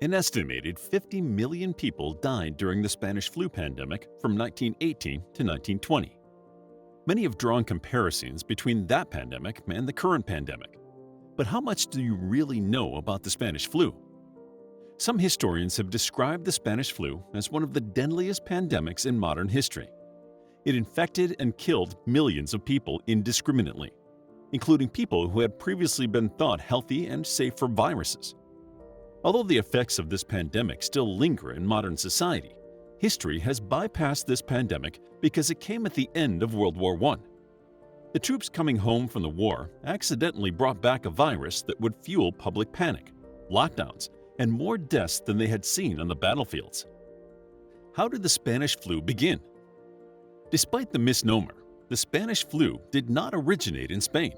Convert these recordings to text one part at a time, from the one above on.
An estimated 50 million people died during the Spanish flu pandemic from 1918 to 1920. Many have drawn comparisons between that pandemic and the current pandemic. But how much do you really know about the Spanish flu? Some historians have described the Spanish flu as one of the deadliest pandemics in modern history. It infected and killed millions of people indiscriminately, including people who had previously been thought healthy and safe from viruses. Although the effects of this pandemic still linger in modern society, history has bypassed this pandemic because it came at the end of World War I. The troops coming home from the war accidentally brought back a virus that would fuel public panic, lockdowns, and more deaths than they had seen on the battlefields. How did the Spanish flu begin? Despite the misnomer, the Spanish flu did not originate in Spain.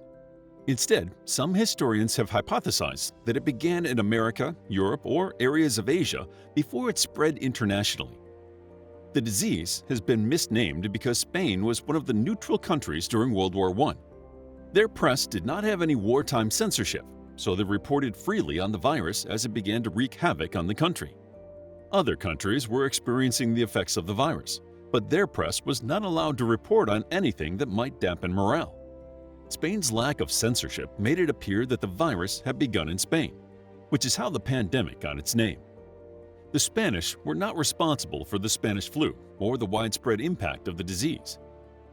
Instead, some historians have hypothesized that it began in America, Europe, or areas of Asia before it spread internationally. The disease has been misnamed because Spain was one of the neutral countries during World War I. Their press did not have any wartime censorship, so they reported freely on the virus as it began to wreak havoc on the country. Other countries were experiencing the effects of the virus, but their press was not allowed to report on anything that might dampen morale. Spain's lack of censorship made it appear that the virus had begun in Spain, which is how the pandemic got its name. The Spanish were not responsible for the Spanish flu or the widespread impact of the disease.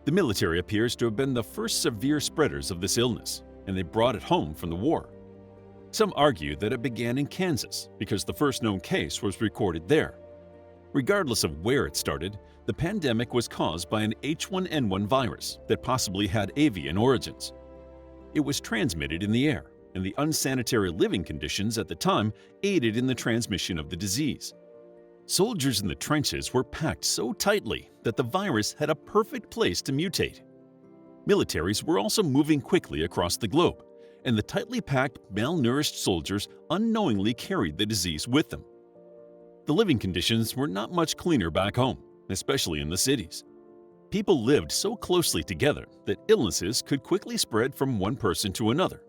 The military appears to have been the first severe spreaders of this illness, and they brought it home from the war. Some argue that it began in Kansas because the first known case was recorded there. Regardless of where it started, the pandemic was caused by an H1N1 virus that possibly had avian origins. It was transmitted in the air, and the unsanitary living conditions at the time aided in the transmission of the disease. Soldiers in the trenches were packed so tightly that the virus had a perfect place to mutate. Militaries were also moving quickly across the globe, and the tightly packed, malnourished soldiers unknowingly carried the disease with them. The living conditions were not much cleaner back home, especially in the cities. People lived so closely together that illnesses could quickly spread from one person to another,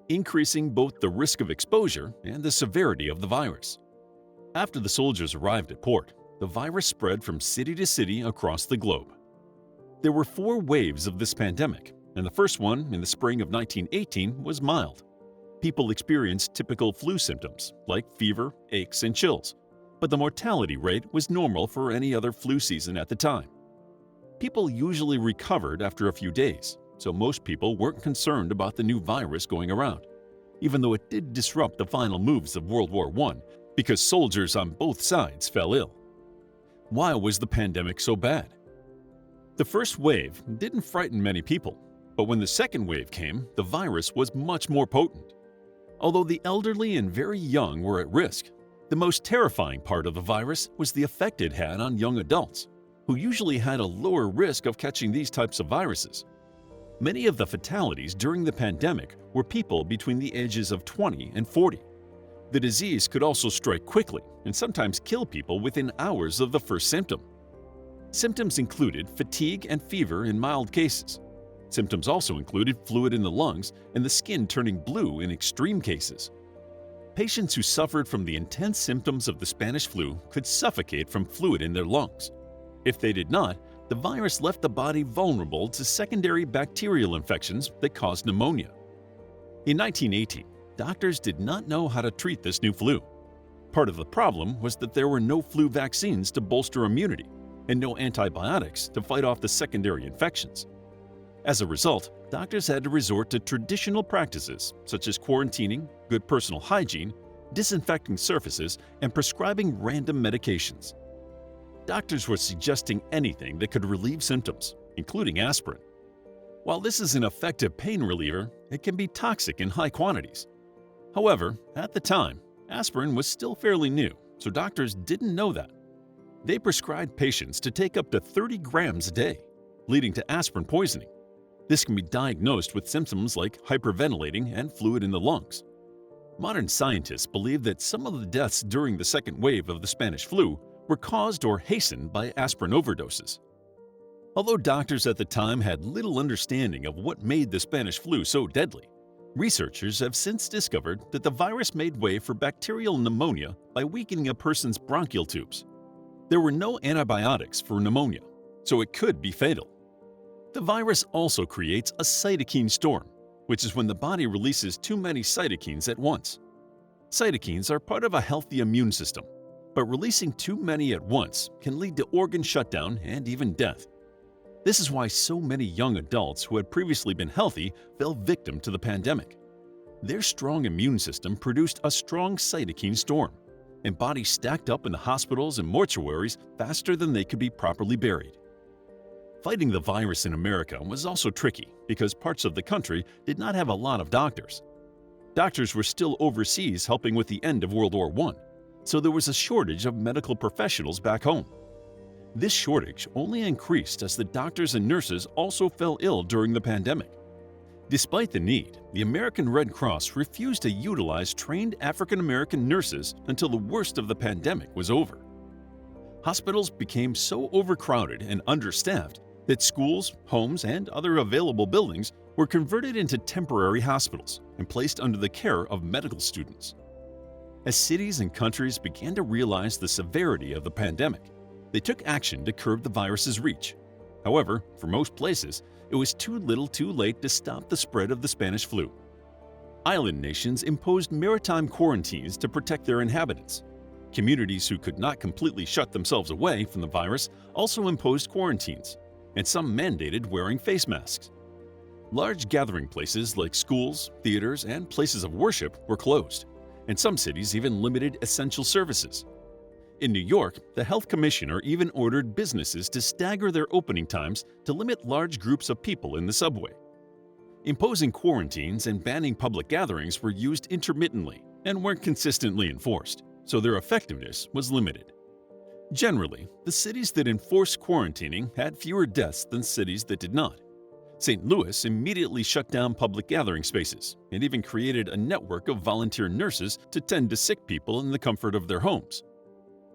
increasing both the risk of exposure and the severity of the virus. After the soldiers arrived at port, the virus spread from city to city across the globe. There were 4 waves of this pandemic, and the first one in the spring of 1918 was mild. People experienced typical flu symptoms like fever, aches, and chills, but the mortality rate was normal for any other flu season at the time. People usually recovered after a few days, so most people weren't concerned about the new virus going around, even though it did disrupt the final moves of World War I because soldiers on both sides fell ill. Why was the pandemic so bad? The first wave didn't frighten many people, but when the second wave came, the virus was much more potent. Although the elderly and very young were at risk, the most terrifying part of the virus was the effect it had on young adults, who usually had a lower risk of catching these types of viruses. Many of the fatalities during the pandemic were people between the ages of 20 and 40. The disease could also strike quickly and sometimes kill people within hours of the first symptom. Symptoms included fatigue and fever in mild cases. Symptoms also included fluid in the lungs and the skin turning blue in extreme cases. Patients who suffered from the intense symptoms of the Spanish flu could suffocate from fluid in their lungs. If they did not, the virus left the body vulnerable to secondary bacterial infections that caused pneumonia. In 1918, doctors did not know how to treat this new flu. Part of the problem was that there were no flu vaccines to bolster immunity and no antibiotics to fight off the secondary infections. As a result, doctors had to resort to traditional practices such as quarantining, good personal hygiene, disinfecting surfaces, and prescribing random medications. Doctors were suggesting anything that could relieve symptoms, including aspirin. While this is an effective pain reliever, it can be toxic in high quantities. However, at the time, aspirin was still fairly new, so doctors didn't know that. They prescribed patients to take up to 30 grams a day, leading to aspirin poisoning. This can be diagnosed with symptoms like hyperventilating and fluid in the lungs. Modern scientists believe that some of the deaths during the second wave of the Spanish flu were caused or hastened by aspirin overdoses. Although doctors at the time had little understanding of what made the Spanish flu so deadly, Researchers have since discovered that the virus made way for bacterial pneumonia by weakening a person's bronchial tubes. There were no antibiotics for pneumonia, so it could be fatal. The virus also creates a cytokine storm, which is when the body releases too many cytokines at once. Cytokines are part of a healthy immune system, but releasing too many at once can lead to organ shutdown and even death. This is why so many young adults who had previously been healthy fell victim to the pandemic. Their strong immune system produced a strong cytokine storm, and bodies stacked up in the hospitals and mortuaries faster than they could be properly buried. Fighting the virus in America was also tricky because parts of the country did not have a lot of doctors. Doctors were still overseas helping with the end of World War I, so there was a shortage of medical professionals back home. This shortage only increased as the doctors and nurses also fell ill during the pandemic. Despite the need, the American Red Cross refused to utilize trained African American nurses until the worst of the pandemic was over. Hospitals became so overcrowded and understaffed that schools, homes, and other available buildings were converted into temporary hospitals and placed under the care of medical students. As cities and countries began to realize the severity of the pandemic, they took action to curb the virus's reach. However, for most places, it was too little too late to stop the spread of the Spanish flu. Island nations imposed maritime quarantines to protect their inhabitants. Communities who could not completely shut themselves away from the virus also imposed quarantines, and some mandated wearing face masks. Large gathering places like schools, theaters, and places of worship were closed, and some cities even limited essential services. In New York, the health commissioner even ordered businesses to stagger their opening times to limit large groups of people in the subway. Imposing quarantines and banning public gatherings were used intermittently and weren't consistently enforced, so their effectiveness was limited. Generally, the cities that enforced quarantining had fewer deaths than cities that did not. St. Louis immediately shut down public gathering spaces and even created a network of volunteer nurses to tend to sick people in the comfort of their homes.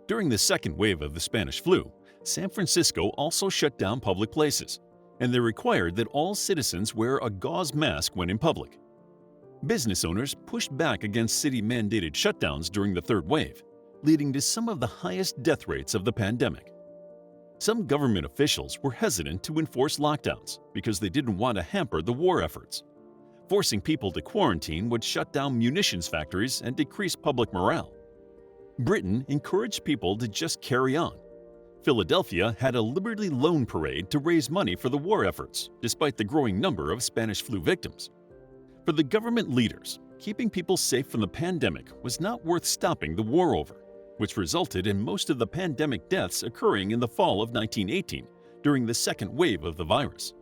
During the second wave of the Spanish flu, San Francisco also shut down public places, and they required that all citizens wear a gauze mask when in public. Business owners pushed back against city-mandated shutdowns during the third wave, leading to some of the highest death rates of the pandemic. Some government officials were hesitant to enforce lockdowns because they didn't want to hamper the war efforts. Forcing people to quarantine would shut down munitions factories and decrease public morale. Britain encouraged people to just carry on. Philadelphia had a Liberty Loan Parade to raise money for the war efforts, despite the growing number of Spanish flu victims. For the government leaders, keeping people safe from the pandemic was not worth stopping the war over, which resulted in most of the pandemic deaths occurring in the fall of 1918 during the second wave of the virus.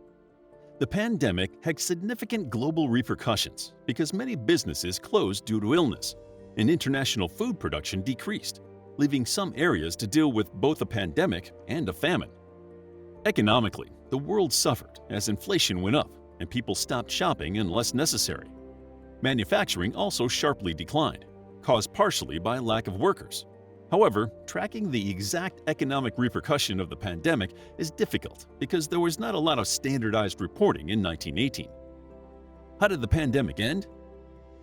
The pandemic had significant global repercussions because many businesses closed due to illness, and international food production decreased, leaving some areas to deal with both a pandemic and a famine. Economically, the world suffered as inflation went up and people stopped shopping unless necessary. Manufacturing also sharply declined, caused partially by lack of workers. However, tracking the exact economic repercussion of the pandemic is difficult because there was not a lot of standardized reporting in 1918. How did the pandemic end?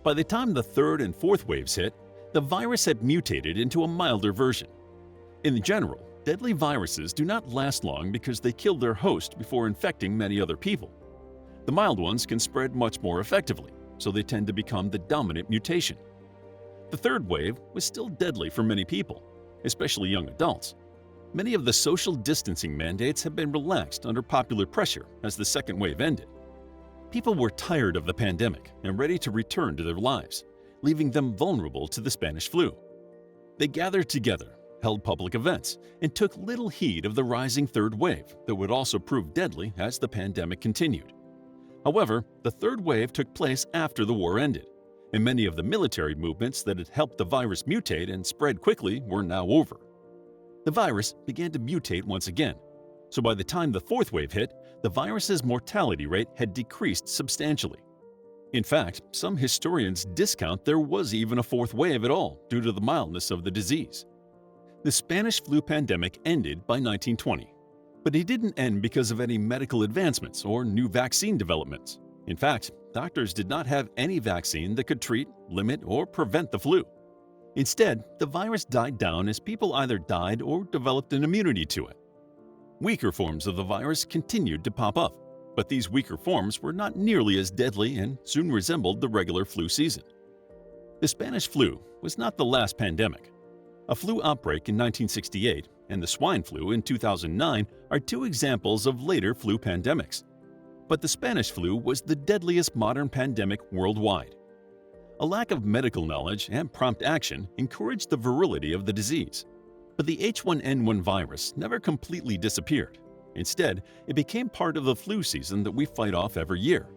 By the time the third and fourth waves hit, the virus had mutated into a milder version. In general, deadly viruses do not last long because they kill their host before infecting many other people. The mild ones can spread much more effectively, so they tend to become the dominant mutation. The third wave was still deadly for many people, especially young adults. Many of the social distancing mandates have been relaxed under popular pressure as the second wave ended. People were tired of the pandemic and ready to return to their lives, leaving them vulnerable to the Spanish flu. They gathered together, held public events, and took little heed of the rising third wave that would also prove deadly as the pandemic continued. However, the third wave took place after the war ended, and many of the military movements that had helped the virus mutate and spread quickly were now over. The virus began to mutate once again, so by the time the fourth wave hit, the virus's mortality rate had decreased substantially. In fact, some historians discount there was even a fourth wave at all due to the mildness of the disease. The Spanish flu pandemic ended by 1920, but it didn't end because of any medical advancements or new vaccine developments. In fact, doctors did not have any vaccine that could treat, limit, or prevent the flu. Instead, the virus died down as people either died or developed an immunity to it. Weaker forms of the virus continued to pop up, but these weaker forms were not nearly as deadly and soon resembled the regular flu season. The Spanish flu was not the last pandemic. A flu outbreak in 1968 and the swine flu in 2009 are two examples of later flu pandemics. But the Spanish flu was the deadliest modern pandemic worldwide. A lack of medical knowledge and prompt action encouraged the virility of the disease. But the H1N1 virus never completely disappeared. Instead, it became part of the flu season that we fight off every year.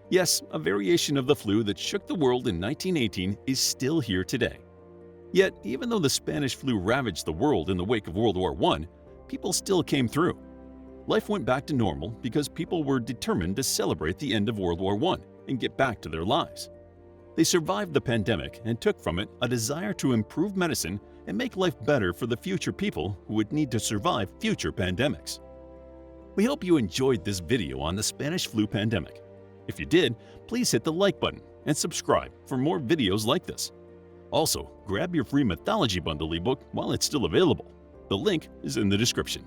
Yes, a variation of the flu that shook the world in 1918 is still here today. Yet, even though the Spanish flu ravaged the world in the wake of World War I, people still came through. Life went back to normal because people were determined to celebrate the end of World War I and get back to their lives. They survived the pandemic and took from it a desire to improve medicine and make life better for the future people who would need to survive future pandemics. We hope you enjoyed this video on the Spanish flu pandemic. If you did, please hit the like button and subscribe for more videos like this. Also, grab your free mythology bundle ebook while it's still available. The link is in the description.